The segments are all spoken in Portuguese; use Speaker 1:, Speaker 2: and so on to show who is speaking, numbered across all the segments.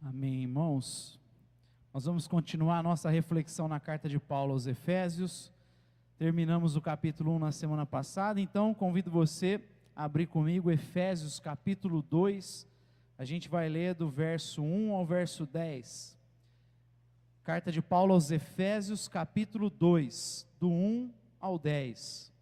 Speaker 1: Amém, irmãos. Nós vamos continuar a nossa reflexão na carta de Paulo aos Efésios. Terminamos o capítulo 1 na semana passada, então convido você a abrir comigo Efésios capítulo 2. A gente vai ler do verso 1 ao verso 10. Carta de Paulo aos Efésios capítulo 2, do 1 ao 10.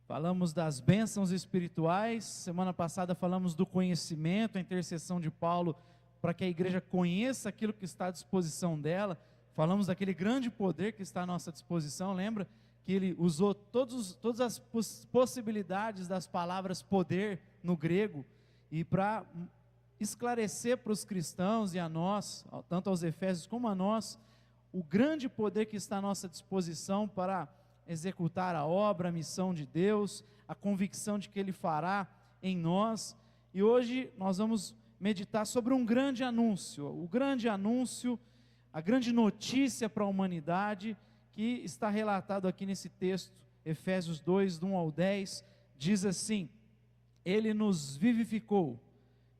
Speaker 1: Falamos das bênçãos espirituais, semana passada falamos do conhecimento, a intercessão de Paulo para que a igreja conheça aquilo que está à disposição dela. Falamos daquele grande poder que está à nossa disposição, lembra? Que ele usou todas as possibilidades das palavras poder no grego, e para esclarecer para os cristãos e a nós, tanto aos Efésios como a nós, o grande poder que está à nossa disposição para executar a obra, a missão de Deus, a convicção de que Ele fará em nós. E hoje nós vamos meditar sobre um grande anúncio, a grande notícia para a humanidade, que está relatado aqui nesse texto, Efésios 2, do 1 ao 10, diz assim: Ele nos vivificou,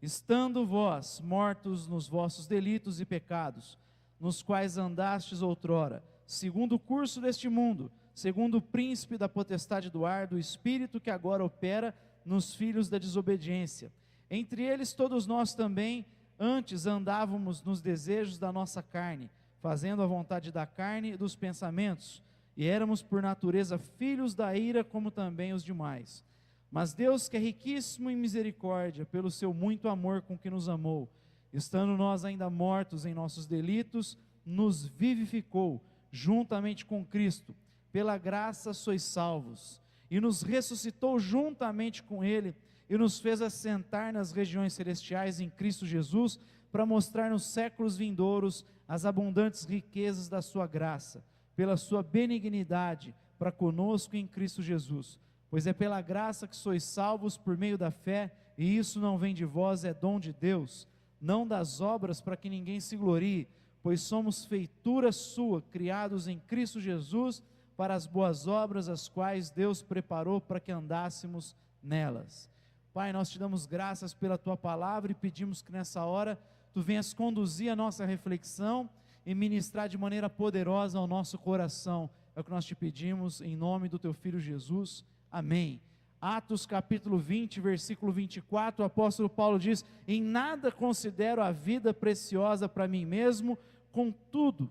Speaker 1: estando vós mortos nos vossos delitos e pecados, nos quais andastes outrora, segundo o curso deste mundo, segundo o príncipe da potestade do ar, do espírito que agora opera nos filhos da desobediência. Entre eles todos nós também antes andávamos nos desejos da nossa carne, fazendo a vontade da carne e dos pensamentos, e éramos por natureza filhos da ira, como também os demais. Mas Deus, que é riquíssimo em misericórdia, pelo seu muito amor com que nos amou, estando nós ainda mortos em nossos delitos, nos vivificou juntamente com Cristo. Pela graça sois salvos, e nos ressuscitou juntamente com Ele, e nos fez assentar nas regiões celestiais em Cristo Jesus, para mostrar nos séculos vindouros as abundantes riquezas da sua graça, pela sua benignidade para conosco em Cristo Jesus. Pois é pela graça que sois salvos por meio da fé, e isso não vem de vós, é dom de Deus, não das obras para que ninguém se glorie, pois somos feitura sua, criados em Cristo Jesus, para as boas obras, as quais Deus preparou para que andássemos nelas. Pai, nós te damos graças pela tua palavra e pedimos que nessa hora tu venhas conduzir a nossa reflexão e ministrar de maneira poderosa ao nosso coração. É o que nós te pedimos em nome do teu Filho Jesus. Amém. Atos capítulo 20, versículo 24, o apóstolo Paulo diz: Em nada considero a vida preciosa para mim mesmo,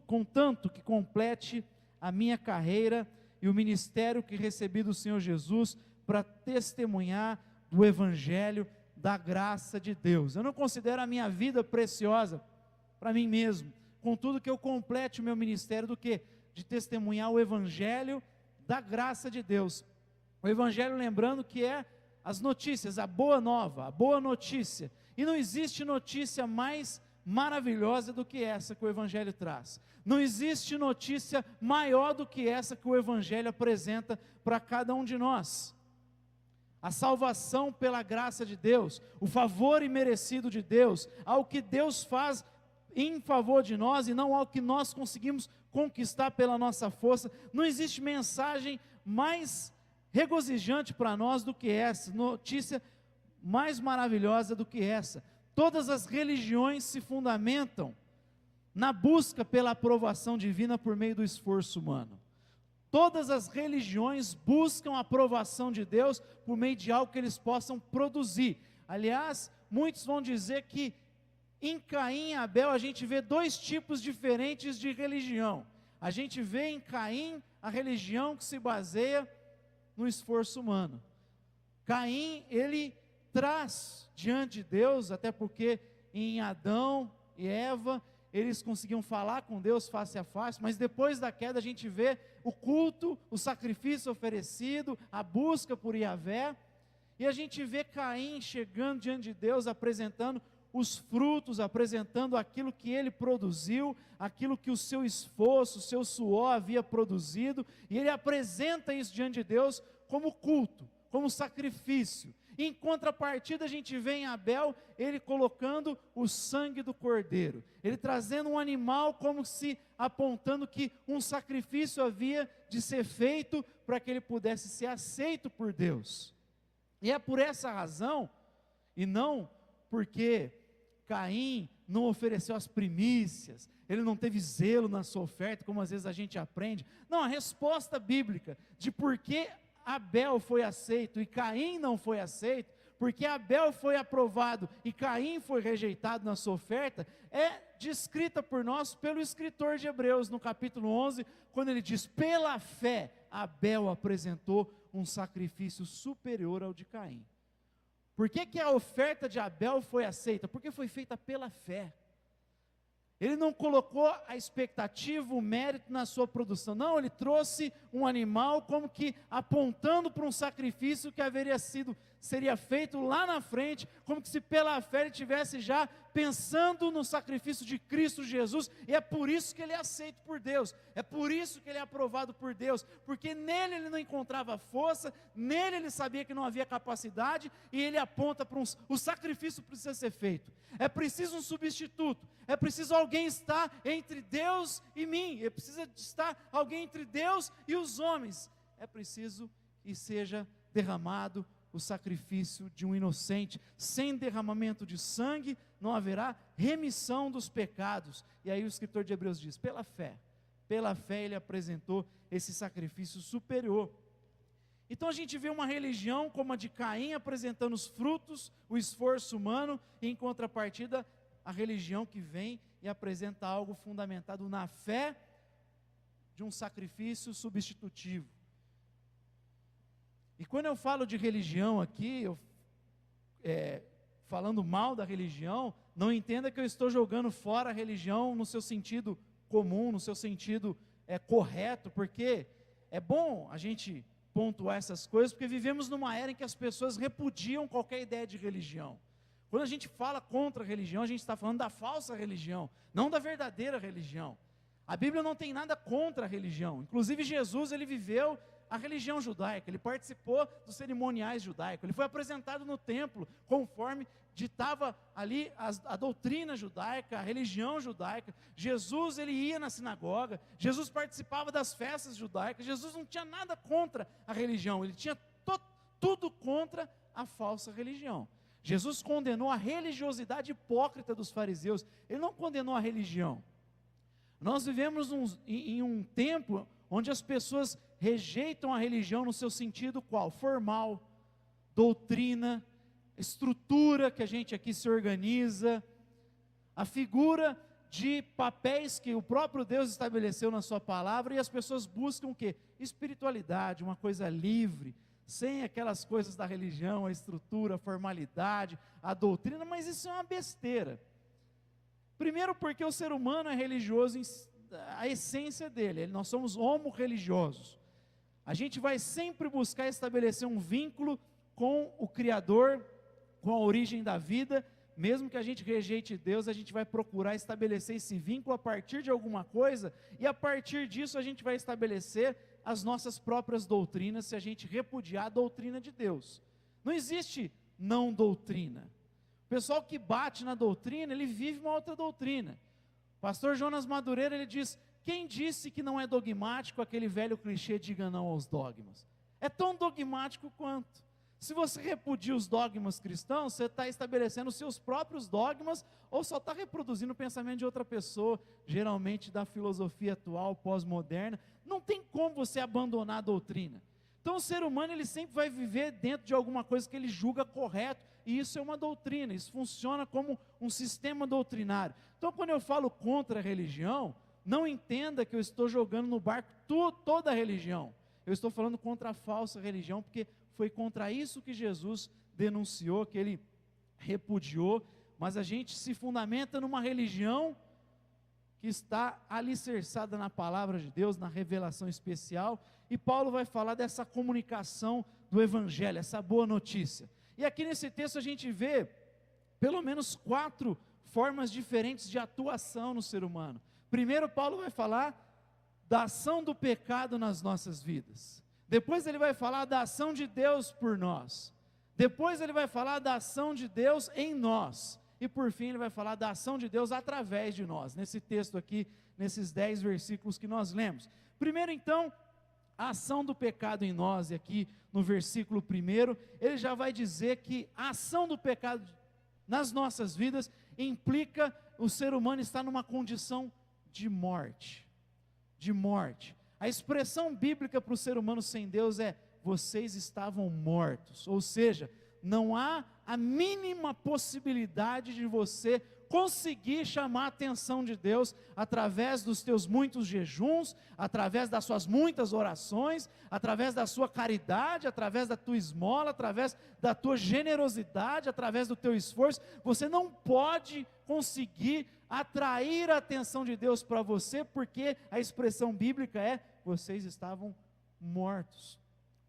Speaker 1: contanto que complete a minha carreira e o ministério que recebi do Senhor Jesus para testemunhar do Evangelho da graça de Deus. Eu não considero a minha vida preciosa para mim mesmo, contudo que eu complete o meu ministério do que? De testemunhar o Evangelho da graça de Deus. O Evangelho, lembrando que é as notícias, a boa nova, a boa notícia, e não existe notícia mais maravilhosa do que essa que o Evangelho traz. Não existe notícia maior do que essa que o Evangelho apresenta para cada um de nós. A salvação pela graça de Deus, o favor imerecido de Deus, ao que Deus faz em favor de nós e não ao que nós conseguimos conquistar pela nossa força. Não existe mensagem mais regozijante para nós do que essa, notícia mais maravilhosa do que essa. Todas as religiões se fundamentam na busca pela aprovação divina por meio do esforço humano. Todas as religiões buscam a aprovação de Deus por meio de algo que eles possam produzir. Aliás, muitos vão dizer que em Caim e Abel a gente vê dois tipos diferentes de religião. A gente vê em Caim a religião que se baseia no esforço humano. Caim, ele traz diante de Deus, até porque em Adão e Eva, eles conseguiam falar com Deus face a face, mas depois da queda a gente vê o culto, o sacrifício oferecido, a busca por Yahvé, e a gente vê Caim chegando diante de Deus, apresentando os frutos, apresentando aquilo que ele produziu, aquilo que o seu esforço, o seu suor havia produzido, e ele apresenta isso diante de Deus como culto, como sacrifício. Em contrapartida, a gente vê em Abel, ele colocando o sangue do cordeiro, ele trazendo um animal como se apontando que um sacrifício havia de ser feito para que ele pudesse ser aceito por Deus. E é por essa razão, e não porque Caim não ofereceu as primícias, ele não teve zelo na sua oferta, como às vezes a gente aprende. Não, a resposta bíblica de por que Abel foi aceito e Caim não foi aceito, porque Abel foi aprovado e Caim foi rejeitado na sua oferta, é descrita por nós pelo escritor de Hebreus, no capítulo 11, quando ele diz: pela fé, Abel apresentou um sacrifício superior ao de Caim. Por que a oferta de Abel foi aceita? Porque foi feita pela fé. Ele não colocou a expectativa, o mérito na sua produção. Não, ele trouxe um animal como que apontando para um sacrifício que seria feito lá na frente, como que se pela fé ele tivesse já pensando no sacrifício de Cristo Jesus, e é por isso que ele é aceito por Deus, é por isso que ele é aprovado por Deus, porque nele ele não encontrava força, nele ele sabia que não havia capacidade, e ele aponta para o sacrifício precisa ser feito, é preciso um substituto, é preciso alguém estar entre Deus e mim, é preciso estar alguém entre Deus e os homens, é preciso que seja derramado o sacrifício de um inocente. Sem derramamento de sangue não haverá remissão dos pecados. E aí o escritor de Hebreus diz: pela fé ele apresentou esse sacrifício superior. Então a gente vê uma religião como a de Caim apresentando os frutos, o esforço humano, e em contrapartida a religião que vem e apresenta algo fundamentado na fé de um sacrifício substitutivo. E quando eu falo de religião aqui, falando mal da religião, não entenda que eu estou jogando fora a religião no seu sentido comum, no seu sentido correto, porque é bom a gente pontuar essas coisas, porque vivemos numa era em que as pessoas repudiam qualquer ideia de religião. Quando a gente fala contra a religião, a gente está falando da falsa religião, não da verdadeira religião. A Bíblia não tem nada contra a religião, inclusive Jesus, ele viveu a religião judaica, ele participou dos cerimoniais judaicos, ele foi apresentado no templo, conforme ditava ali a doutrina judaica, a religião judaica. Jesus, ele ia na sinagoga, Jesus participava das festas judaicas, Jesus não tinha nada contra a religião, ele tinha tudo contra a falsa religião. Jesus condenou a religiosidade hipócrita dos fariseus, ele não condenou a religião. Nós vivemos em um tempo onde as pessoas rejeitam a religião no seu sentido qual? Formal, doutrina, estrutura que a gente aqui se organiza, a figura de papéis que o próprio Deus estabeleceu na sua palavra, e as pessoas buscam o quê? Espiritualidade, uma coisa livre, sem aquelas coisas da religião, a estrutura, a formalidade, a doutrina, mas isso é uma besteira. Primeiro porque o ser humano é religioso, a essência dele, nós somos homo-religiosos. A gente vai sempre buscar estabelecer um vínculo com o Criador, com a origem da vida, mesmo que a gente rejeite Deus, a gente vai procurar estabelecer esse vínculo a partir de alguma coisa, e a partir disso a gente vai estabelecer as nossas próprias doutrinas, se a gente repudiar a doutrina de Deus. Não existe não doutrina. O pessoal que bate na doutrina, ele vive uma outra doutrina. Pastor Jonas Madureira, ele diz: quem disse que não é dogmático aquele velho clichê, diga não aos dogmas? É tão dogmático quanto. Se você repudia os dogmas cristãos, você está estabelecendo os seus próprios dogmas, ou só está reproduzindo o pensamento de outra pessoa, geralmente da filosofia atual, pós-moderna. Não tem como você abandonar a doutrina. Então o ser humano, ele sempre vai viver dentro de alguma coisa que ele julga correto, e isso é uma doutrina, isso funciona como um sistema doutrinário. Então quando eu falo contra a religião, não entenda que eu estou jogando no barco toda a religião. Eu estou falando contra a falsa religião, porque foi contra isso que Jesus denunciou, que ele repudiou, mas a gente se fundamenta numa religião que está alicerçada na palavra de Deus, na revelação especial, e Paulo vai falar dessa comunicação do evangelho, essa boa notícia. E aqui nesse texto a gente vê pelo menos 4 formas diferentes de atuação no ser humano. Primeiro, Paulo vai falar da ação do pecado nas nossas vidas. Depois ele vai falar da ação de Deus por nós. Depois ele vai falar da ação de Deus em nós. E por fim ele vai falar da ação de Deus através de nós. Nesse texto aqui, nesses 10 versículos que nós lemos. Primeiro então, a ação do pecado em nós. E aqui no versículo 1, ele já vai dizer que a ação do pecado nas nossas vidas, implica o ser humano estar numa condição de morte. De morte. A expressão bíblica para o ser humano sem Deus é: vocês estavam mortos. Ou seja, não há a mínima possibilidade de você conseguir chamar a atenção de Deus através dos teus muitos jejuns, através das suas muitas orações, através da sua caridade, através da tua esmola, através da tua generosidade, através do teu esforço. Você não pode conseguir atrair a atenção de Deus para você, porque a expressão bíblica é: vocês estavam mortos,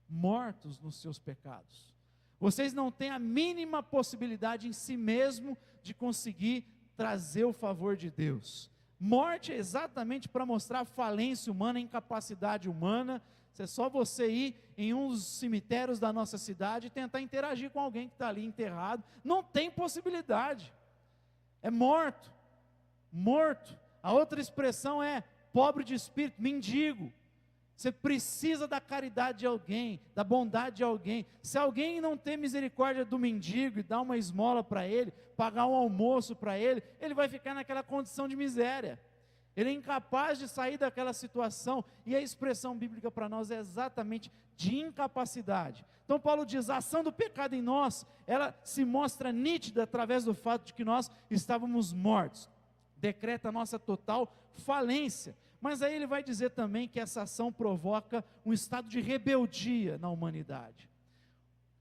Speaker 1: mortos nos seus pecados. Vocês não têm a mínima possibilidade em si mesmo de conseguir trazer o favor de Deus. Morte é exatamente para mostrar a falência humana, a incapacidade humana. É só você ir em um dos cemitérios da nossa cidade e tentar interagir com alguém que está ali enterrado. Não tem possibilidade. É morto. Morto. A outra expressão é pobre de espírito, mendigo. Você precisa da caridade de alguém, da bondade de alguém. Se alguém não tem misericórdia do mendigo e dar uma esmola para ele, pagar um almoço para ele, ele vai ficar naquela condição de miséria. Ele é incapaz de sair daquela situação, e a expressão bíblica para nós é exatamente de incapacidade. Então Paulo diz: a ação do pecado em nós, ela se mostra nítida através do fato de que nós estávamos mortos. Decreta a nossa total falência. Mas aí ele vai dizer também que essa ação provoca um estado de rebeldia na humanidade.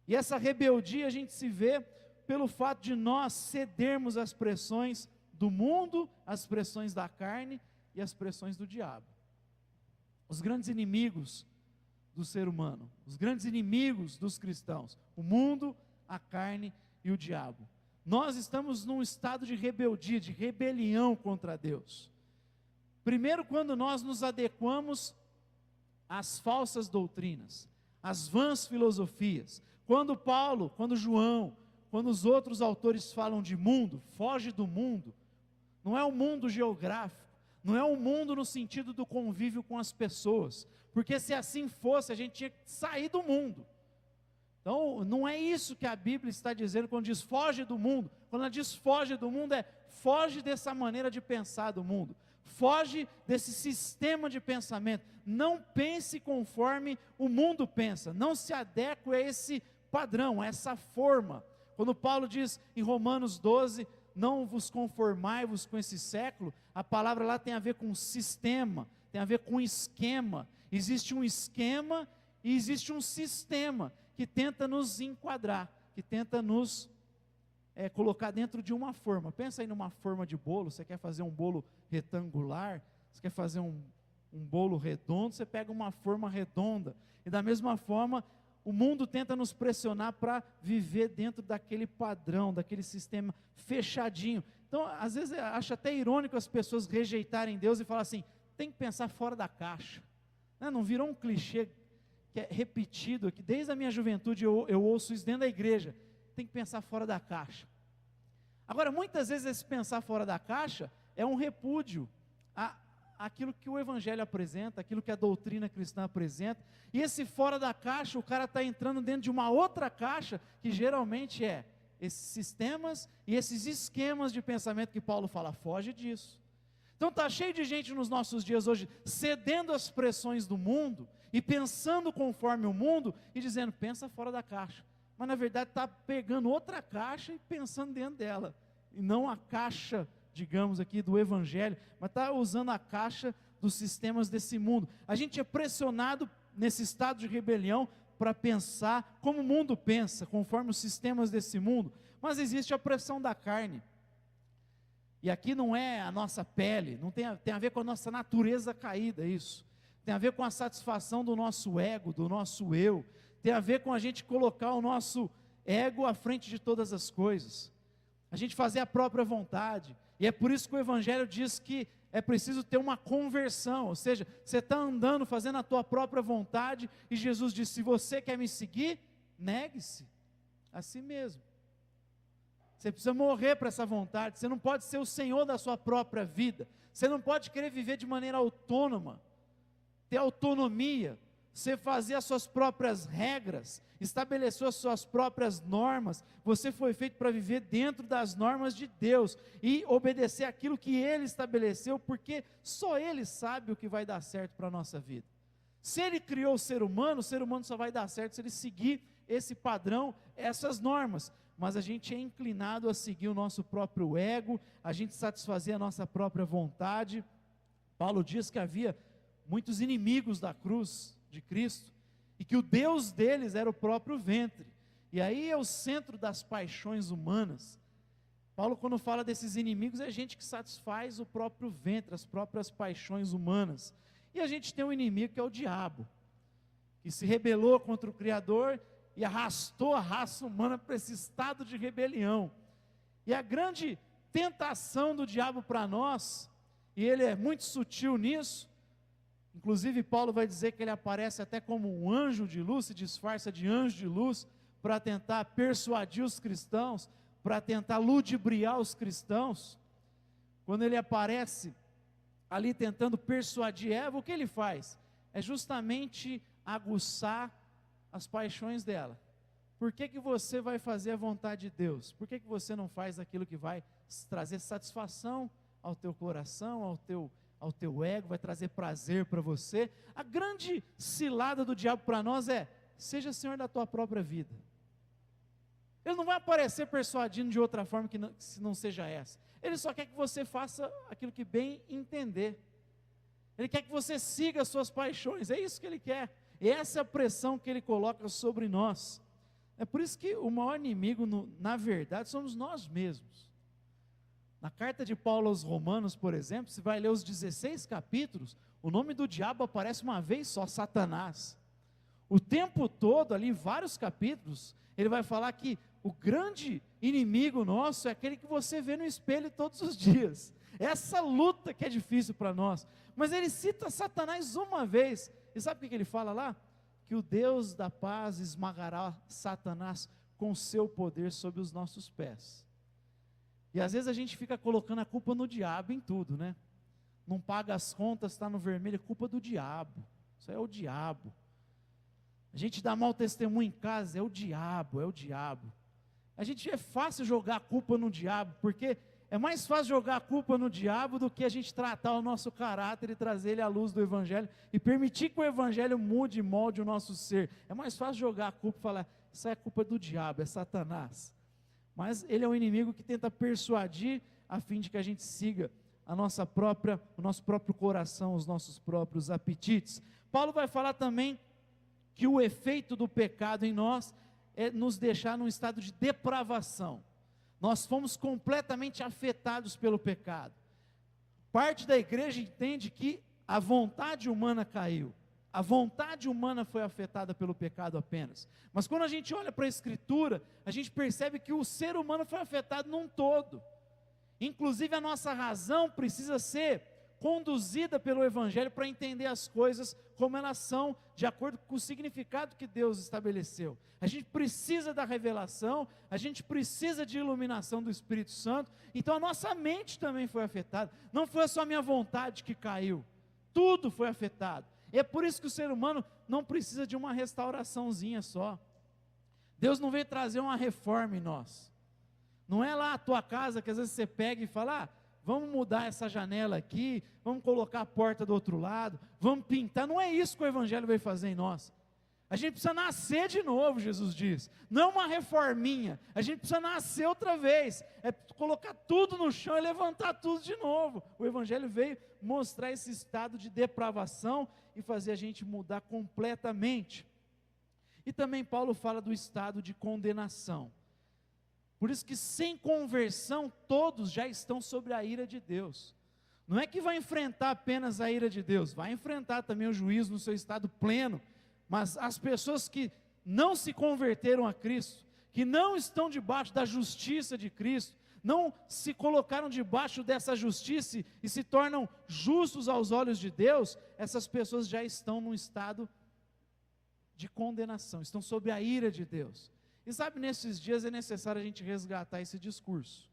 Speaker 1: E essa rebeldia a gente se vê pelo fato de nós cedermos às pressões do mundo, às pressões da carne e às pressões do diabo. Os grandes inimigos do ser humano, os grandes inimigos dos cristãos: o mundo, a carne e o diabo. Nós estamos num estado de rebeldia, de rebelião contra Deus. Primeiro, quando nós nos adequamos às falsas doutrinas, às vãs filosofias. Quando Paulo, quando João, quando os outros autores falam de mundo, foge do mundo. Não é o mundo geográfico, não é o mundo no sentido do convívio com as pessoas, porque se assim fosse, a gente tinha que sair do mundo. Então, não é isso que a Bíblia está dizendo quando diz foge do mundo. Quando ela diz foge do mundo, é foge dessa maneira de pensar do mundo. Foge desse sistema de pensamento. Não pense conforme o mundo pensa. Não se adeque a esse padrão, a essa forma. Quando Paulo diz em Romanos 12, não vos conformai-vos com esse século, a palavra lá tem a ver com sistema, tem a ver com esquema. Existe um esquema e existe um sistema que tenta nos enquadrar, que tenta nos colocar dentro de uma forma. Pensa aí numa forma de bolo. Você quer fazer um bolo retangular, você quer fazer um bolo redondo, você pega uma forma redonda. E da mesma forma, o mundo tenta nos pressionar para viver dentro daquele padrão, daquele sistema fechadinho. Então, às vezes, eu acho até irônico as pessoas rejeitarem Deus e falar assim: tem que pensar fora da caixa. Não virou um clichê que é repetido aqui, desde a minha juventude eu ouço isso dentro da igreja: tem que pensar fora da caixa. Agora, muitas vezes esse pensar fora da caixa é um repúdio àquilo que o Evangelho apresenta, aquilo que a doutrina cristã apresenta, e esse fora da caixa, o cara está entrando dentro de uma outra caixa, que geralmente é esses sistemas e esses esquemas de pensamento que Paulo fala: foge disso. Então está cheio de gente nos nossos dias hoje, cedendo às pressões do mundo, e pensando conforme o mundo, e dizendo: pensa fora da caixa. Mas na verdade está pegando outra caixa e pensando dentro dela, e não a caixa, digamos aqui, do Evangelho, mas está usando a caixa dos sistemas desse mundo. A gente é pressionado nesse estado de rebelião para pensar como o mundo pensa, conforme os sistemas desse mundo, mas existe a pressão da carne. E aqui não é a nossa pele, não tem a ver com a nossa natureza caída, isso. Tem a ver com a satisfação do nosso ego, do nosso eu. Tem a ver com a gente colocar o nosso ego à frente de todas as coisas. A gente fazer a própria vontade. E é por isso que o Evangelho diz que é preciso ter uma conversão. Ou seja, você está andando, fazendo a tua própria vontade, e Jesus diz: se você quer me seguir, negue-se a si mesmo. Você precisa morrer para essa vontade. Você não pode ser o senhor da sua própria vida. Você não pode querer viver de maneira autônoma, ter autonomia. você fazia as suas próprias regras, estabeleceu as suas próprias normas. Você foi feito para viver dentro das normas de Deus e obedecer aquilo que Ele estabeleceu, porque só Ele sabe o que vai dar certo para a nossa vida. Se Ele criou o ser humano só vai dar certo se ele seguir esse padrão, essas normas. Mas a gente é inclinado a seguir o nosso próprio ego, a gente satisfazer a nossa própria vontade. Paulo diz que havia muitos inimigos da cruz de Cristo, e que o Deus deles era o próprio ventre, e aí é o centro das paixões humanas. Paulo, quando fala desses inimigos, é gente que satisfaz o próprio ventre, as próprias paixões humanas. E a gente tem um inimigo que é o diabo, que se rebelou contra o Criador e arrastou a raça humana para esse estado de rebelião. E a grande tentação do diabo para nós, e ele é muito sutil nisso, inclusive Paulo vai dizer que ele aparece até como um anjo de luz, se disfarça de anjo de luz, para tentar persuadir os cristãos, para tentar ludibriar os cristãos. Quando ele aparece ali tentando persuadir Eva, o que ele faz? É justamente aguçar as paixões dela. Por que você vai fazer a vontade de Deus? Por que você não faz aquilo que vai trazer satisfação ao teu coração, ao teu ego, vai trazer prazer para você? A grande cilada do diabo para nós é: seja senhor da tua própria vida. Ele não vai aparecer persuadindo de outra forma que não seja essa. Ele só quer que você faça aquilo que bem entender. Ele quer que você siga as suas paixões, é isso que ele quer. E essa é a pressão que ele coloca sobre nós. É por isso que o maior inimigo, na verdade, somos nós mesmos. Na carta de Paulo aos Romanos, por exemplo, você vai ler os 16 capítulos, o nome do diabo aparece uma vez só, Satanás. O tempo todo, ali em vários capítulos, ele vai falar que o grande inimigo nosso é aquele que você vê no espelho todos os dias. Essa luta que é difícil para nós. Mas ele cita Satanás uma vez, e sabe o que ele fala lá? Que o Deus da paz esmagará Satanás com seu poder sobre os nossos pés. E às vezes a gente fica colocando a culpa no diabo em tudo, né? Não paga as contas, está no vermelho, é culpa do diabo. Isso aí é o diabo. A gente dá mau testemunho em casa, é o diabo, é o diabo. A gente é fácil jogar a culpa no diabo, porque é mais fácil jogar a culpa no diabo do que a gente tratar o nosso caráter e trazer ele à luz do Evangelho e permitir que o Evangelho mude e molde o nosso ser. É mais fácil jogar a culpa e falar: isso é culpa do diabo, é Satanás. Mas ele é um inimigo que tenta persuadir a fim de que a gente siga o nosso próprio coração, os nossos próprios apetites. Paulo vai falar também que o efeito do pecado em nós é nos deixar num estado de depravação. Nós fomos completamente afetados pelo pecado. Parte da igreja entende que a vontade humana caiu. A vontade humana foi afetada pelo pecado apenas. Mas quando a gente olha para a Escritura, a gente percebe que o ser humano foi afetado num todo. Inclusive a nossa razão precisa ser conduzida pelo Evangelho para entender as coisas como elas são, de acordo com o significado que Deus estabeleceu. A gente precisa da revelação, a gente precisa de iluminação do Espírito Santo. Então a nossa mente também foi afetada. Não foi só a minha vontade que caiu, tudo foi afetado. E é por isso que o ser humano não precisa de uma restauraçãozinha só. Deus não veio trazer uma reforma em nós. Não é lá a tua casa que às vezes você pega e fala: vamos mudar essa janela aqui, vamos colocar a porta do outro lado, vamos pintar. Não é isso que o Evangelho veio fazer em nós. A gente precisa nascer de novo, Jesus diz. Não é uma reforminha, a gente precisa nascer outra vez. É colocar tudo no chão e levantar tudo de novo. O Evangelho veio mostrar esse estado de depravação e fazer a gente mudar completamente. E também Paulo fala do estado de condenação. Por isso que sem conversão todos já estão sobre a ira de Deus. Não é que vai enfrentar apenas a ira de Deus, vai enfrentar também o juízo no seu estado pleno. Mas as pessoas que não se converteram a Cristo, que não estão debaixo da justiça de Cristo, não se colocaram debaixo dessa justiça e se tornam justos aos olhos de Deus, essas pessoas já estão num estado de condenação, estão sob a ira de Deus. E sabe, nesses dias é necessário a gente resgatar esse discurso.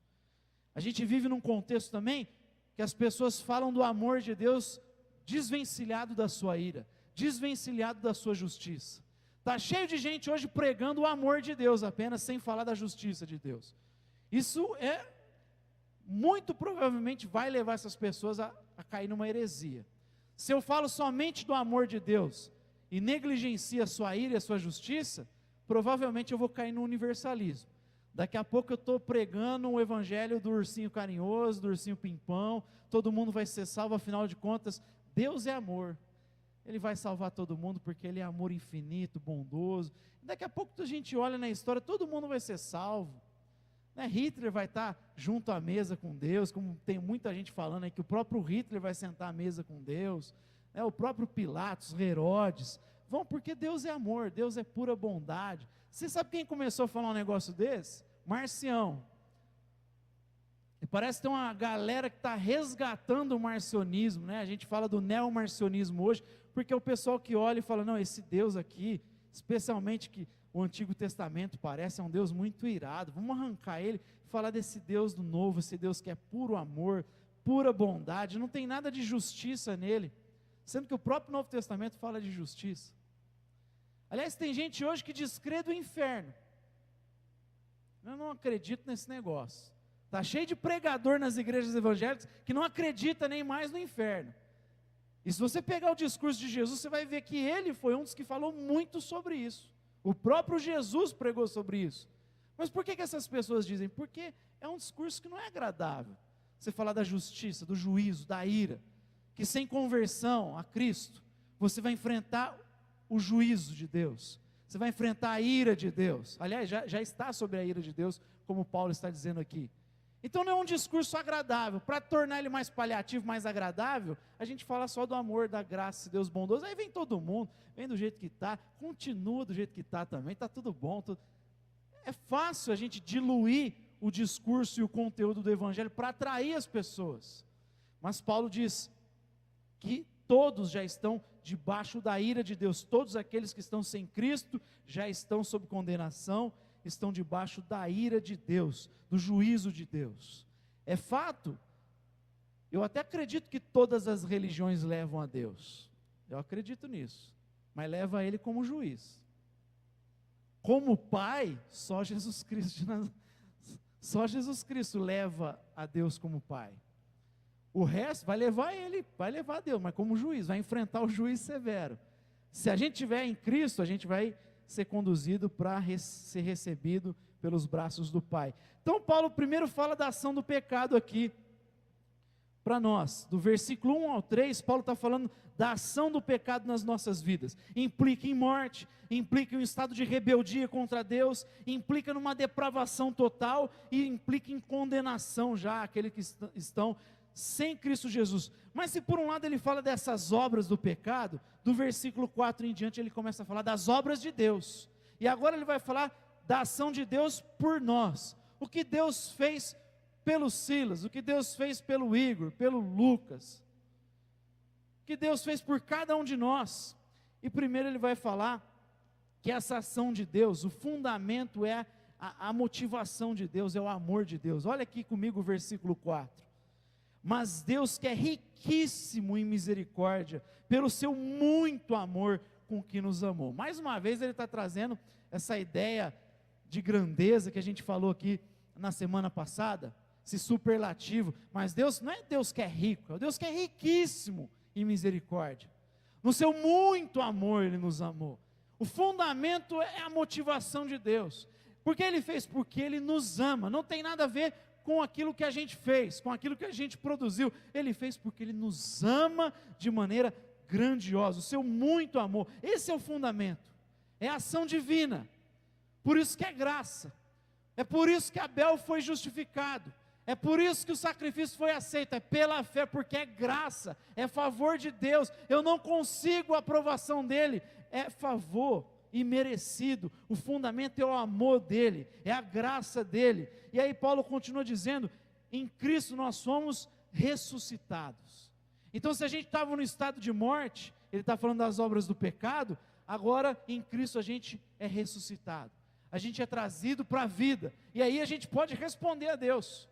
Speaker 1: A gente vive num contexto também que as pessoas falam do amor de Deus desvencilhado da sua ira, desvencilhado da sua justiça. Está cheio de gente hoje pregando o amor de Deus apenas, sem falar da justiça de Deus. Isso muito provavelmente vai levar essas pessoas a cair numa heresia. Se eu falo somente do amor de Deus e negligencio a sua ira e a sua justiça, provavelmente eu vou cair no universalismo. Daqui a pouco eu estou pregando o evangelho do ursinho carinhoso, do ursinho pimpão, todo mundo vai ser salvo, afinal de contas, Deus é amor. Ele vai salvar todo mundo porque Ele é amor infinito, bondoso. Daqui a pouco a gente olha na história, todo mundo vai ser salvo. Hitler vai estar junto à mesa com Deus, como tem muita gente falando aí, que o próprio Hitler vai sentar à mesa com Deus, o próprio Pilatos, Herodes, vão porque Deus é amor, Deus é pura bondade. Você sabe quem começou a falar um negócio desse? Marcião. E parece que tem uma galera que está resgatando o marcionismo, a gente fala do neomarcionismo hoje, porque o pessoal que olha e fala, não, esse Deus aqui, especialmente que o Antigo Testamento parece, é um Deus muito irado, vamos arrancar ele e falar desse Deus do novo, esse Deus que é puro amor, pura bondade, não tem nada de justiça nele, sendo que o próprio Novo Testamento fala de justiça. Aliás, tem gente hoje que descrê do inferno. Eu não acredito nesse negócio. Está cheio de pregador nas igrejas evangélicas que não acredita nem mais no inferno. E se você pegar o discurso de Jesus, você vai ver que ele foi um dos que falou muito sobre isso. O próprio Jesus pregou sobre isso. Mas por que essas pessoas dizem? Porque é um discurso que não é agradável. Você falar da justiça, do juízo, da ira, que sem conversão a Cristo, você vai enfrentar o juízo de Deus, você vai enfrentar a ira de Deus. Aliás, já está sobre a ira de Deus, como Paulo está dizendo aqui. Então não é um discurso agradável. Para tornar ele mais paliativo, mais agradável, a gente fala só do amor, da graça de Deus bondoso. Aí vem todo mundo, vem do jeito que está, continua do jeito que está também, está tudo bom. É fácil a gente diluir o discurso e o conteúdo do Evangelho para atrair as pessoas. Mas Paulo diz que todos já estão debaixo da ira de Deus. Todos aqueles que estão sem Cristo já estão sob condenação, estão debaixo da ira de Deus, do juízo de Deus. É fato. Eu até acredito que todas as religiões levam a Deus. Eu acredito nisso. Mas leva a Ele como juiz. Como Pai, só Jesus Cristo. Só Jesus Cristo leva a Deus como Pai. O resto vai levar Ele, vai levar a Deus, mas como juiz, vai enfrentar o juiz severo. Se a gente estiver em Cristo, a gente vai ser conduzido para ser recebido pelos braços do Pai. Então Paulo primeiro fala da ação do pecado aqui para nós. Do versículo 1 ao 3, Paulo está falando da ação do pecado nas nossas vidas. Implica em morte, implica em um estado de rebeldia contra Deus, implica numa depravação total e implica em condenação já aqueles que estão sem Cristo Jesus. Mas se por um lado ele fala dessas obras do pecado, do versículo 4 em diante ele começa a falar das obras de Deus, e agora ele vai falar da ação de Deus por nós, o que Deus fez pelo Silas, o que Deus fez pelo Igor, pelo Lucas, o que Deus fez por cada um de nós. E primeiro ele vai falar que essa ação de Deus, o fundamento é a motivação de Deus, é o amor de Deus. Olha aqui comigo o versículo 4. Mas Deus, que é riquíssimo em misericórdia, pelo seu muito amor com que nos amou. Mais uma vez ele está trazendo essa ideia de grandeza que a gente falou aqui na semana passada, esse superlativo. Mas Deus não é Deus que é rico, é o Deus que é riquíssimo em misericórdia. No seu muito amor ele nos amou. O fundamento é a motivação de Deus. Por que ele fez? Porque ele nos ama. Não tem nada a ver com aquilo que a gente fez, com aquilo que a gente produziu. Ele fez porque ele nos ama de maneira grandiosa, o seu muito amor. Esse é o fundamento, é a ação divina. Por isso que é graça, é por isso que Abel foi justificado, é por isso que o sacrifício foi aceito, é pela fé, porque é graça, é favor de Deus. Eu não consigo a aprovação dele, é favor imerecido. O fundamento é o amor dele, é a graça dele. E aí Paulo continua dizendo: em Cristo nós somos ressuscitados. Então se a gente estava no estado de morte, ele está falando das obras do pecado, agora em Cristo a gente é ressuscitado, a gente é trazido para a vida, e aí a gente pode responder a Deus.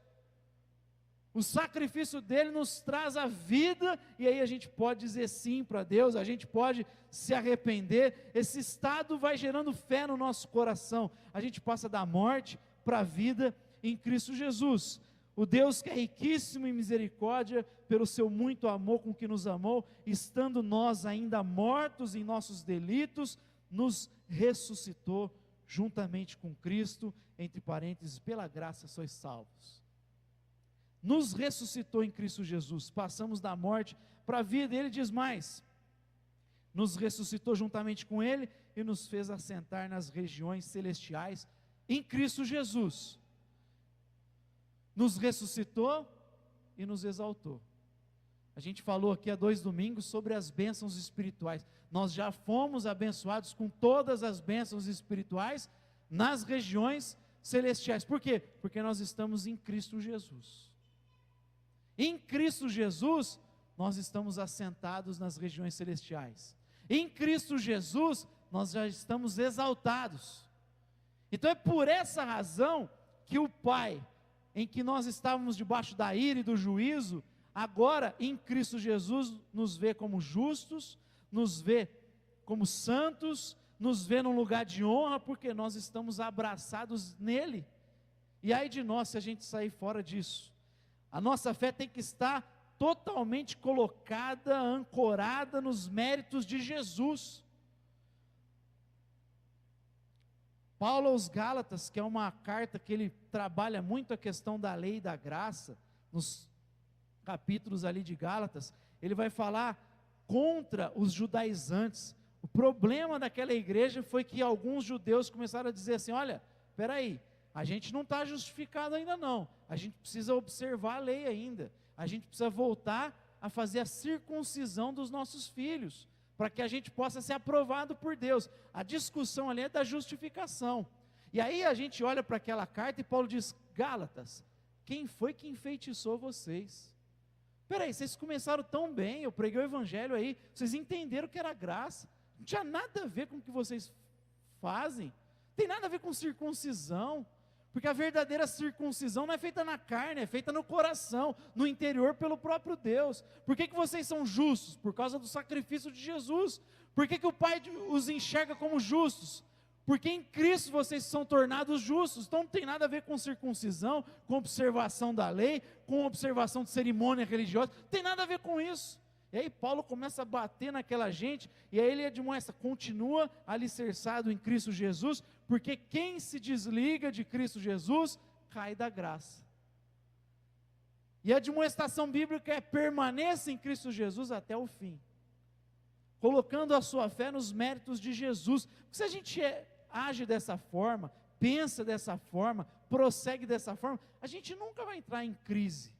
Speaker 1: O sacrifício dele nos traz a vida, e aí a gente pode dizer sim para Deus, a gente pode se arrepender. Esse estado vai gerando fé no nosso coração. A gente passa da morte para a vida em Cristo Jesus. O Deus que é riquíssimo em misericórdia, pelo seu muito amor com que nos amou, estando nós ainda mortos em nossos delitos, nos ressuscitou juntamente com Cristo, entre parênteses, pela graça sois salvos. Nos ressuscitou em Cristo Jesus, passamos da morte para a vida. E ele diz mais, nos ressuscitou juntamente com ele e nos fez assentar nas regiões celestiais em Cristo Jesus. Nos ressuscitou e nos exaltou. A gente falou aqui há 2 domingos sobre as bênçãos espirituais. Nós já fomos abençoados com todas as bênçãos espirituais nas regiões celestiais. Por quê? Porque nós estamos em Cristo Jesus. Em Cristo Jesus, nós estamos assentados nas regiões celestiais. Em Cristo Jesus, nós já estamos exaltados. Então é por essa razão que o Pai, em que nós estávamos debaixo da ira e do juízo, agora em Cristo Jesus nos vê como justos, nos vê como santos, nos vê num lugar de honra, porque nós estamos abraçados nele. E ai de nós se a gente sair fora disso. A nossa fé tem que estar totalmente colocada, ancorada nos méritos de Jesus. Paulo aos Gálatas, que é uma carta que ele trabalha muito a questão da lei e da graça, nos capítulos ali de Gálatas, ele vai falar contra os judaizantes. O problema daquela igreja foi que alguns judeus começaram a dizer assim, olha, espera aí, a gente não está justificado ainda não, a gente precisa observar a lei ainda, a gente precisa voltar a fazer a circuncisão dos nossos filhos, para que a gente possa ser aprovado por Deus. A discussão ali é da justificação. E aí a gente olha para aquela carta e Paulo diz, Gálatas, quem foi que enfeitiçou vocês? Espera aí, vocês começaram tão bem, eu preguei o evangelho aí, vocês entenderam que era graça, não tinha nada a ver com o que vocês fazem, não tem nada a ver com circuncisão, porque a verdadeira circuncisão não é feita na carne, é feita no coração, no interior pelo próprio Deus. Por que vocês são justos? Por causa do sacrifício de Jesus. Por que o Pai os enxerga como justos? Porque em Cristo vocês são tornados justos. Então não tem nada a ver com circuncisão, com observação da lei, com observação de cerimônia religiosa, não tem nada a ver com isso. E aí Paulo começa a bater naquela gente, e aí ele admoesta, continua alicerçado em Cristo Jesus, porque quem se desliga de Cristo Jesus, cai da graça. E a admoestação bíblica é, permaneça em Cristo Jesus até o fim, colocando a sua fé nos méritos de Jesus. Porque se a gente age dessa forma, pensa dessa forma, prossegue dessa forma, a gente nunca vai entrar em crise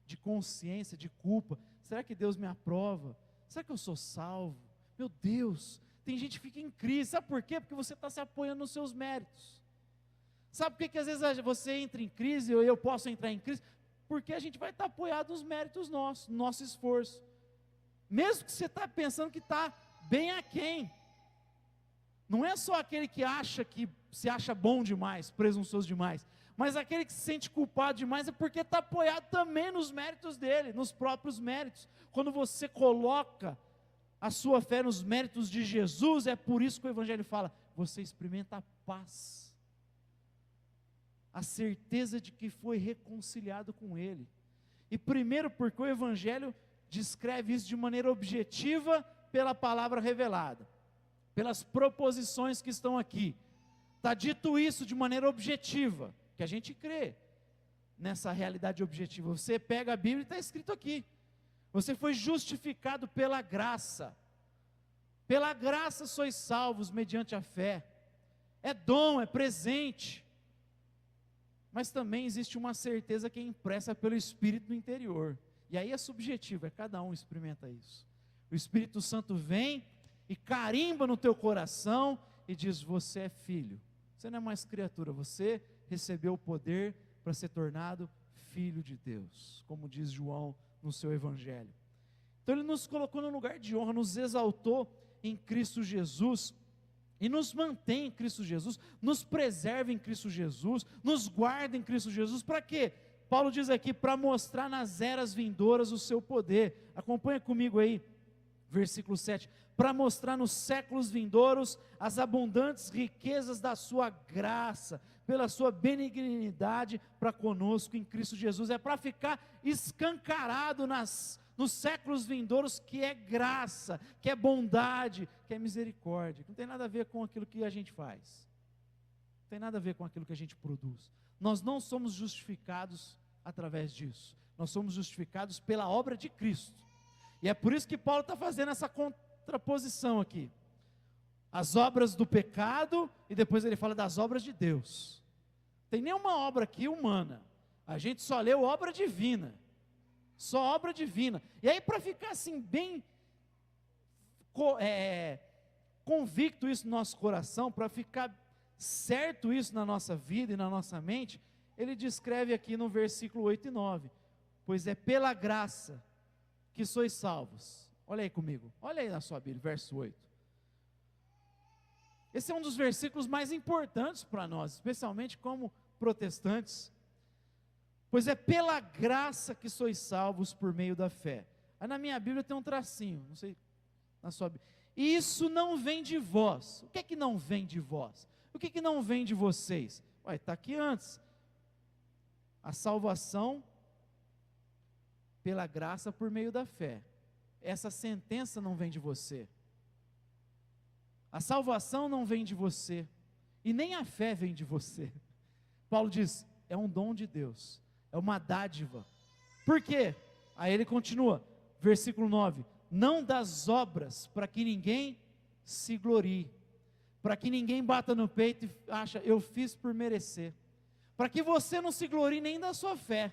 Speaker 1: de consciência, de culpa. Será que Deus me aprova? Será que eu sou salvo? Meu Deus, tem gente que fica em crise. Sabe por quê? Porque você está se apoiando nos seus méritos. Sabe por que às vezes você entra em crise, ou eu posso entrar em crise? Porque a gente vai estar apoiado nos méritos nossos, no nosso esforço. Mesmo que você está pensando que está bem aquém. Não é só aquele que acha que se acha bom demais, presunçoso demais, mas aquele que se sente culpado demais é porque está apoiado também nos méritos dele, nos próprios méritos. Quando você coloca a sua fé nos méritos de Jesus, é por isso que o Evangelho fala, você experimenta a paz, a certeza de que foi reconciliado com Ele. E primeiro porque o Evangelho descreve isso de maneira objetiva pela palavra revelada, pelas proposições que estão aqui. Está dito isso de maneira objetiva, que a gente crê nessa realidade objetiva. Você pega a Bíblia e está escrito aqui, você foi justificado pela graça sois salvos mediante a fé, é dom, é presente, mas também existe uma certeza que é impressa pelo Espírito no interior, e aí é subjetivo, cada um experimenta isso. O Espírito Santo vem e carimba no teu coração e diz, você é filho, você não é mais criatura, você recebeu o poder para ser tornado filho de Deus, como diz João no seu Evangelho. Então ele nos colocou num lugar de honra, nos exaltou em Cristo Jesus, e nos mantém em Cristo Jesus, nos preserva em Cristo Jesus, nos guarda em Cristo Jesus, para quê? Paulo diz aqui, para mostrar nas eras vindouras o seu poder. Acompanha comigo aí, versículo 7. Para mostrar nos séculos vindouros as abundantes riquezas da sua graça, pela sua benignidade para conosco em Cristo Jesus. É para ficar escancarado nos séculos vindouros que é graça, que é bondade, que é misericórdia. Não tem nada a ver com aquilo que a gente faz. Não tem nada a ver com aquilo que a gente produz. Nós não somos justificados através disso. Nós somos justificados pela obra de Cristo. E é por isso que Paulo está fazendo essa contraposição aqui. As obras do pecado, e depois ele fala das obras de Deus. Tem nenhuma obra aqui humana. A gente só leu obra divina. Só obra divina. E aí, para ficar assim bem convicto isso no nosso coração, para ficar certo isso na nossa vida e na nossa mente, ele descreve aqui no versículo 8 e 9, pois é pela graça que sois salvos. Olha aí comigo, olha aí na sua Bíblia, verso 8. Esse é um dos versículos mais importantes para nós, especialmente como protestantes. Pois é pela graça que sois salvos por meio da fé. Aí na minha Bíblia tem um tracinho, não sei, na sua Bíblia. E isso não vem de vós. O que é que não vem de vós? O que é que não vem de vocês? Ué, está aqui antes. A salvação pela graça por meio da fé. Essa sentença não vem de você. A salvação não vem de você. E nem a fé vem de você. Paulo diz, é um dom de Deus. É uma dádiva. Por quê? Aí ele continua, versículo 9. Não das obras, para que ninguém se glorie. Para que ninguém bata no peito e acha, eu fiz por merecer. Para que você não se glorie nem da sua fé.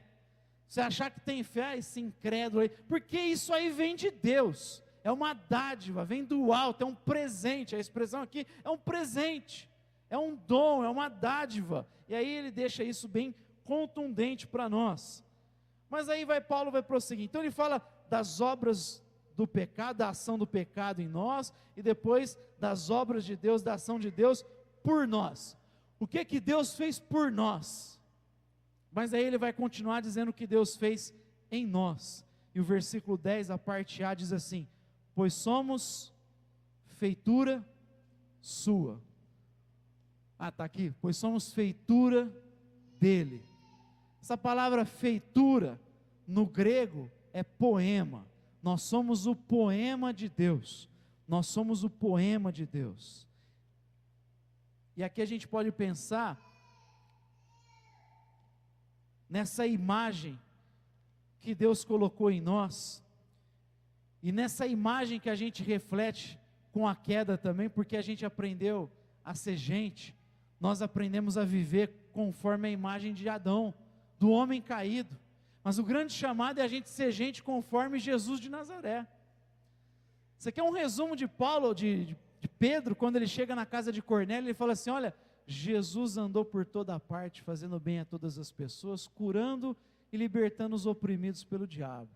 Speaker 1: Você achar que tem fé, esse incrédulo aí, porque isso aí vem de Deus. É uma dádiva, vem do alto, é um presente. A expressão aqui é um presente. É um dom, é uma dádiva. E aí ele deixa isso bem contundente para nós. Mas aí Paulo vai prosseguir. Então ele fala das obras do pecado, da ação do pecado em nós, e depois das obras de Deus, da ação de Deus por nós. O que que Deus fez por nós? Mas aí ele vai continuar dizendo o que Deus fez em nós. E o versículo 10, a parte A, diz assim: pois somos feitura sua. Está aqui, pois somos feitura dele. Essa palavra feitura, no grego, é poema. Nós somos o poema de Deus. Nós somos o poema de Deus. E aqui a gente pode pensar nessa imagem que Deus colocou em nós, e nessa imagem que a gente reflete com a queda também, porque a gente aprendeu a ser gente, nós aprendemos a viver conforme a imagem de Adão, do homem caído. Mas o grande chamado é a gente ser gente conforme Jesus de Nazaré. Isso aqui é um resumo de Paulo, de Pedro, quando ele chega na casa de Cornélio, ele fala assim: olha, Jesus andou por toda parte, fazendo bem a todas as pessoas, curando e libertando os oprimidos pelo diabo.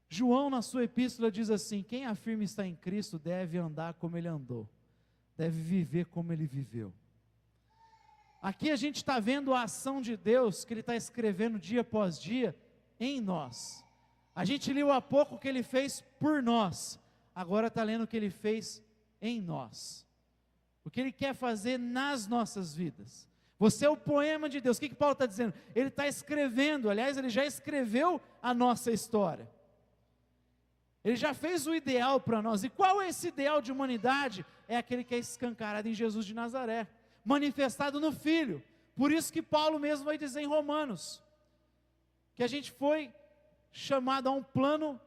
Speaker 1: João, na sua epístola, diz assim: quem afirma estar em Cristo deve andar como ele andou, deve viver como ele viveu. Aqui a gente está vendo a ação de Deus, que ele está escrevendo dia após dia em nós. A gente leu há pouco o que ele fez por nós, agora está lendo o que ele fez em nós, o que ele quer fazer nas nossas vidas. Você é o poema de Deus. O que Paulo está dizendo? Ele está escrevendo, aliás, ele já escreveu a nossa história. Ele já fez o ideal para nós. E qual é esse ideal de humanidade? É aquele que é escancarado em Jesus de Nazaré, manifestado no Filho. Por isso que Paulo mesmo vai dizer em Romanos, que a gente foi chamado a um plano,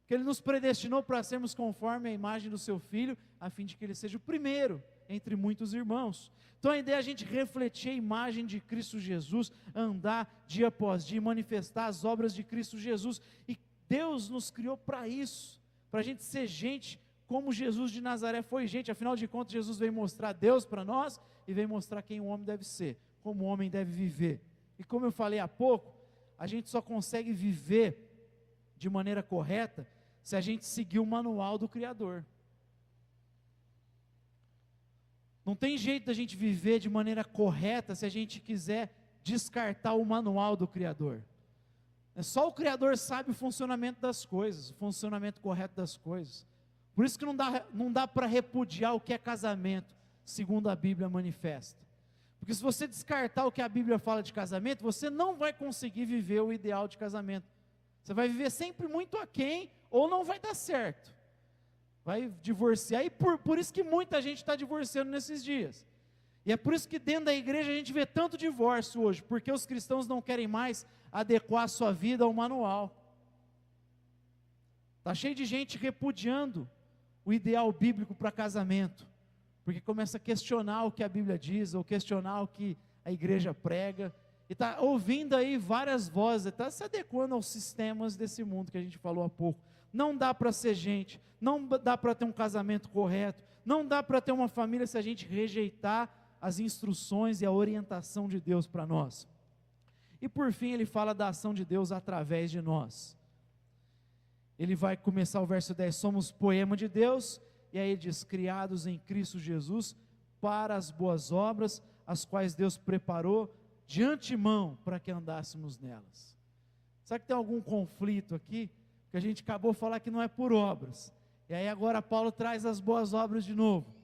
Speaker 1: que ele nos predestinou para sermos conforme a imagem do seu Filho, a fim de que ele seja o primeiro entre muitos irmãos. Então a ideia é a gente refletir a imagem de Cristo Jesus, andar dia após dia, manifestar as obras de Cristo Jesus. E Deus nos criou para isso, para a gente ser gente como Jesus de Nazaré foi gente. Afinal de contas, Jesus veio mostrar Deus para nós e veio mostrar quem o homem deve ser, como o homem deve viver. E como eu falei há pouco, a gente só consegue viver de maneira correta se a gente seguir o manual do Criador. Não tem jeito da gente viver de maneira correta se a gente quiser descartar o manual do Criador. Só o Criador sabe o funcionamento das coisas, o funcionamento correto das coisas. Por isso que não dá para repudiar o que é casamento, segundo a Bíblia manifesta. Porque se você descartar o que a Bíblia fala de casamento, você não vai conseguir viver o ideal de casamento. Você vai viver sempre muito aquém, ou não vai dar certo. Vai divorciar, e por isso que muita gente está divorciando nesses dias. E é por isso que dentro da igreja a gente vê tanto divórcio hoje, porque os cristãos não querem mais adequar a sua vida ao manual. Está cheio de gente repudiando o ideal bíblico para casamento, porque começa a questionar o que a Bíblia diz, ou questionar o que a igreja prega, e está ouvindo aí várias vozes, está se adequando aos sistemas desse mundo que a gente falou há pouco. Não dá para ser gente, não dá para ter um casamento correto, não dá para ter uma família se a gente rejeitar as instruções e a orientação de Deus para nós. E por fim ele fala da ação de Deus através de nós. Ele vai começar o verso 10, somos poema de Deus, e aí ele diz, criados em Cristo Jesus, para as boas obras, as quais Deus preparou de antemão, para que andássemos nelas. Será que tem algum conflito aqui? Que a gente acabou de falar que não é por obras, e aí agora Paulo traz as boas obras de novo.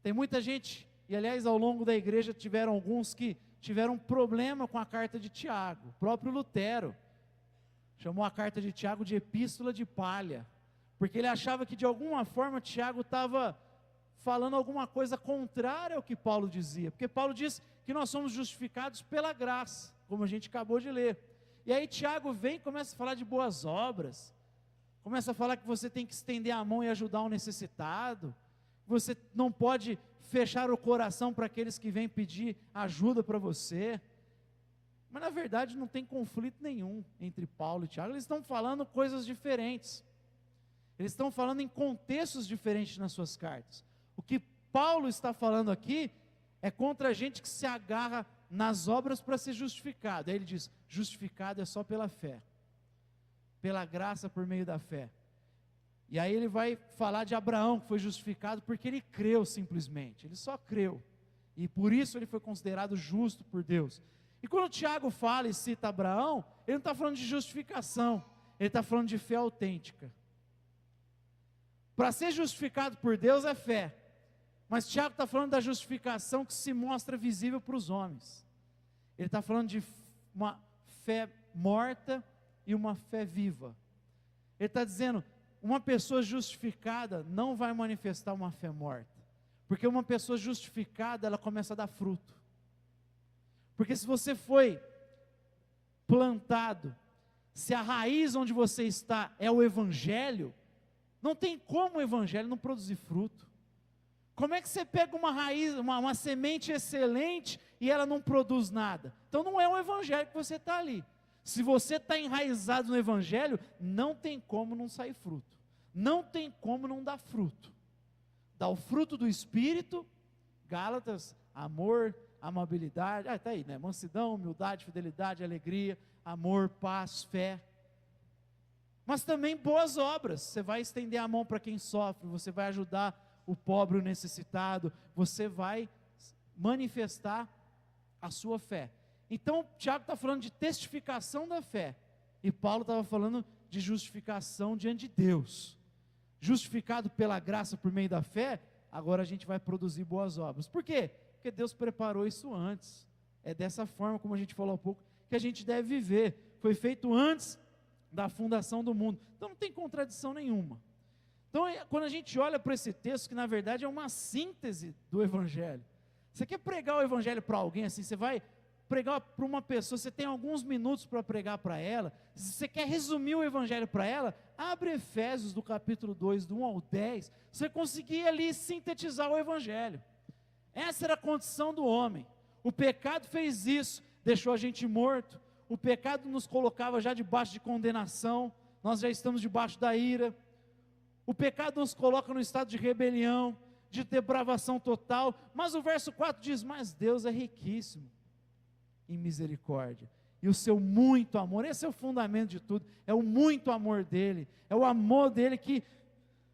Speaker 1: Tem muita gente, e aliás ao longo da igreja tiveram alguns que tiveram problema com a carta de Tiago. O próprio Lutero chamou a carta de Tiago de epístola de palha, porque ele achava que de alguma forma Tiago estava falando alguma coisa contrária ao que Paulo dizia, porque Paulo diz que nós somos justificados pela graça, como a gente acabou de ler, e aí Tiago vem e começa a falar de boas obras, começa a falar que você tem que estender a mão e ajudar o necessitado, você não pode fechar o coração para aqueles que vêm pedir ajuda para você. Mas na verdade não tem conflito nenhum entre Paulo e Tiago, eles estão falando coisas diferentes, eles estão falando em contextos diferentes nas suas cartas. O que Paulo está falando aqui é contra a gente que se agarra nas obras para ser justificado. Aí ele diz, justificado é só pela fé, pela graça por meio da fé. E aí ele vai falar de Abraão, que foi justificado porque ele creu simplesmente, ele só creu, e por isso ele foi considerado justo por Deus. E quando Tiago fala e cita Abraão, ele não está falando de justificação, ele está falando de fé autêntica. Para ser justificado por Deus é fé, mas Tiago está falando da justificação que se mostra visível para os homens. Ele está falando de uma fé morta e uma fé viva. Ele está dizendo, uma pessoa justificada não vai manifestar uma fé morta, porque uma pessoa justificada, ela começa a dar fruto. Porque se você foi plantado, se a raiz onde você está é o Evangelho, não tem como o Evangelho não produzir fruto. Como é que você pega uma raiz, uma semente excelente e ela não produz nada? Então não é o Evangelho que você está ali. Se você está enraizado no Evangelho, não tem como não sair fruto, não tem como não dar fruto. Dá o fruto do Espírito, Gálatas, amor, amabilidade, está aí, né? Mansidão, humildade, fidelidade, alegria, amor, paz, fé. Mas também boas obras, você vai estender a mão para quem sofre, você vai ajudar o pobre, o necessitado, você vai manifestar a sua fé. Então, Tiago está falando de testificação da fé, e Paulo estava falando de justificação diante de Deus. Justificado pela graça por meio da fé, agora a gente vai produzir boas obras. Por quê? Porque Deus preparou isso antes. É dessa forma, como a gente falou há pouco, que a gente deve viver. Foi feito antes da fundação do mundo. Então não tem contradição nenhuma. Então quando a gente olha para esse texto, que na verdade é uma síntese do Evangelho. Você quer pregar o Evangelho para alguém assim, você vai pregar para uma pessoa, você tem alguns minutos para pregar para ela, se você quer resumir o Evangelho para ela, abre Efésios do capítulo 2, do 1 ao 10, você conseguir ali sintetizar o Evangelho. Essa era a condição do homem, o pecado fez isso, deixou a gente morto, o pecado nos colocava já debaixo de condenação, nós já estamos debaixo da ira, o pecado nos coloca no estado de rebelião, de depravação total, mas o verso 4 diz, mas Deus é riquíssimo em misericórdia, e o seu muito amor, esse é o fundamento de tudo, é o muito amor dele, é o amor dele que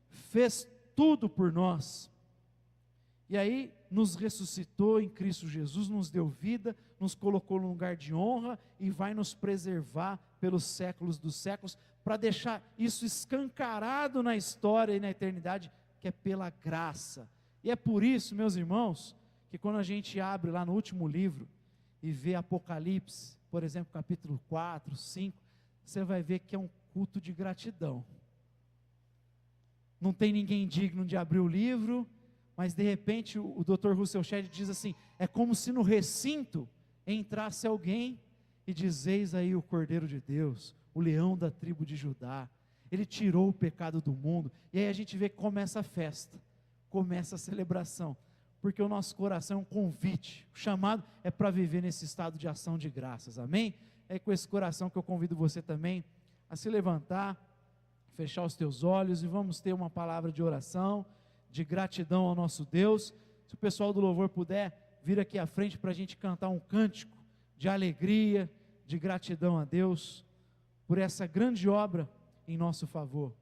Speaker 1: fez tudo por nós, e aí nos ressuscitou em Cristo Jesus, nos deu vida, nos colocou num lugar de honra e vai nos preservar pelos séculos dos séculos, para deixar isso escancarado na história e na eternidade, que é pela graça. E é por isso, meus irmãos, que quando a gente abre lá no último livro e vê Apocalipse, por exemplo, capítulo 4, 5, você vai ver que é um culto de gratidão. Não tem ninguém digno de abrir o livro, mas de repente o Dr. Russell Shedd diz assim, é como se no recinto entrasse alguém e diz, eis aí o Cordeiro de Deus, o leão da tribo de Judá, ele tirou o pecado do mundo, e aí a gente vê que começa a festa, começa a celebração, porque o nosso coração é um convite, o chamado é para viver nesse estado de ação de graças, amém? É com esse coração que eu convido você também a se levantar, fechar os teus olhos e vamos ter uma palavra de oração, de gratidão ao nosso Deus. Se o pessoal do louvor puder vir aqui à frente para a gente cantar um cântico de alegria, de gratidão a Deus, por essa grande obra em nosso favor.